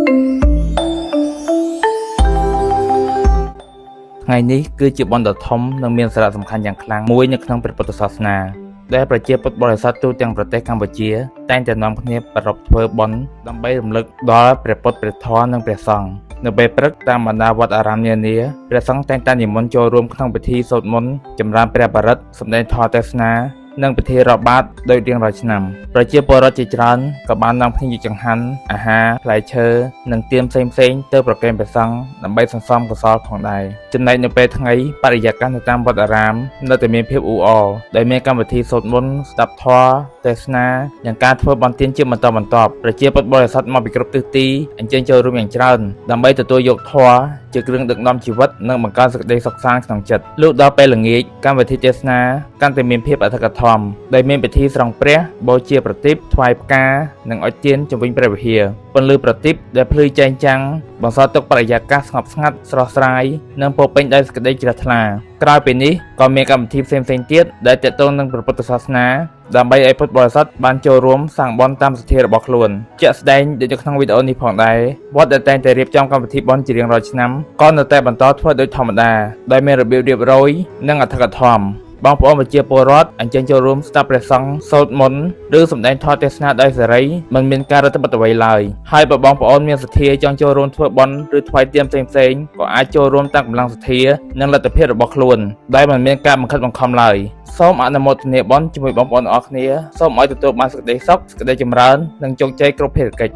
ថ្ងៃនេះគឺជាបុណ្យដ៏ធំនិងមានសារៈសំខាន់យ៉ាងខ្លាំងមួយនៅក្នុងព្រះពុទ្ធសាសនាដែលប្រជាពុទ្ធបរិស័ទទូទាំងប្រទេសកម្ពុជាតែងតែនាំគ្នាប្រារព្ធធ្វើបុណ្យដើម្បីរំលឹកដល់ព្រះពុទ្ធព្រះធម៌និងព្រះសង្ឃនៅពេលព្រឹកតាមបណ្ដាវត្តអារាមនានាព្រះសង្ឃតែងតែនិមន្តចូលរួមក្នុងពិធីសូត្រមន្តចម្រើនព្រះបរិត្តសម្ដែងធម៌ទេសនានិងពិធីរាប់បាតដោយរៀងរាល់ឆ្នាំប្រជាពលរដ្ឋជាច្រើនក៏បាននាំគ្នាយកចង្ហាន់អាហារផ្លែឈើនិងទានផ្សេងៗទៅប្រគេនព្រះសង្ឃដើម្បីសន្សំកុសលផងដែរចំណែកនៅពេលថ្ងៃបរិយាកាសនៅតាមវត្តអារាមនៅតែមានភាពអ៊ូអរដោយមានកម្មវិធីសូត្រមន្តស្ដាប់ធម៌ទេសនានិងការធ្វើបុណ្យទានជាបន្តបន្ទាប់ប្រជាពលរដ្ឋបរិស័ទមកពីគ្រប់ទិសទីអញ្ជើញចូលរួមយ៉ាងច្រើនដើម្បីទទួលយកធម៌ជាគ្រឿងដឹកនាំជីវិតនិងបង្កើនសេចក្តីសុខសាន្តក្នុងចិត្តលុះដល់ពេលល្ងាចកម្មវិធីទេសនាកាន់តែមានភាពអធិកអធមដោយមានពិធីស្រង់ព្រះបូជាប្រទីបថ្វាយផ្កានិងអុជទៀនជុំវិញព្រះវិហារពន្លឺប្រទីបដែលភ្លឺចែងចាំងបន្សល់ទុកបរិយាកាសស្ងប់ស្ងាត់ស្រស់ស្រាយនិងពោរពេញដោយសេចក្តីជ្រះថ្លាក្រៅពីនេះក៏មានកម្មវិធីផ្សេងៗទៀតដែលទាក់ទងនឹងព្រះពុទ្ធសាសនាដើម្បីឲ្យពុទ្ធបរិស័ទបានចូលរួមសាងបុណ្យតាមសទ្ធារបស់ខ្លួនជាក់ស្ដែងដូចនៅក្នុងវីដេអូនេះផងដែរវត្តដែលតែងតែរៀបចំកម្មវិធីបុណ្យជារៀងរាល់ឆ្នាំក៏នៅតែបន្តធ្វើដូចធម្មតាដោយមានរបៀបរៀបរយនិងអធិកអធមបងប្អូនប្រជាពលរដ្ឋអញ្ជើញចូលរួមស្ដាប់ព្រះសង្ឃសូត្រមន្តឬសម្ដែងធម៌ទេសនាដោយសេរីមិនមានការរដ្ឋបတ်អ្វីឡើយហើយបើបងប្អូនមានសទ្ធាចង់ចូលរួមធ្វើបុណ្យឬថ្វាយទានផ្សេងៗក៏អាចចូលរួមតាមកម្លាំងសទ្ធានិងលទ្ធភាពរបស់ខ្លួនដែលមិនមានការបង្ខិតបង្ខំឡើយសូមអនុមោទនាបុណ្យជាមួយបងប្អូនអរគ្នាសូមឲ្យទទួលបានសេចក្តីសុខសេចក្តីចម្រើននិងជោគជ័យគ្រប់ភារកិច្ច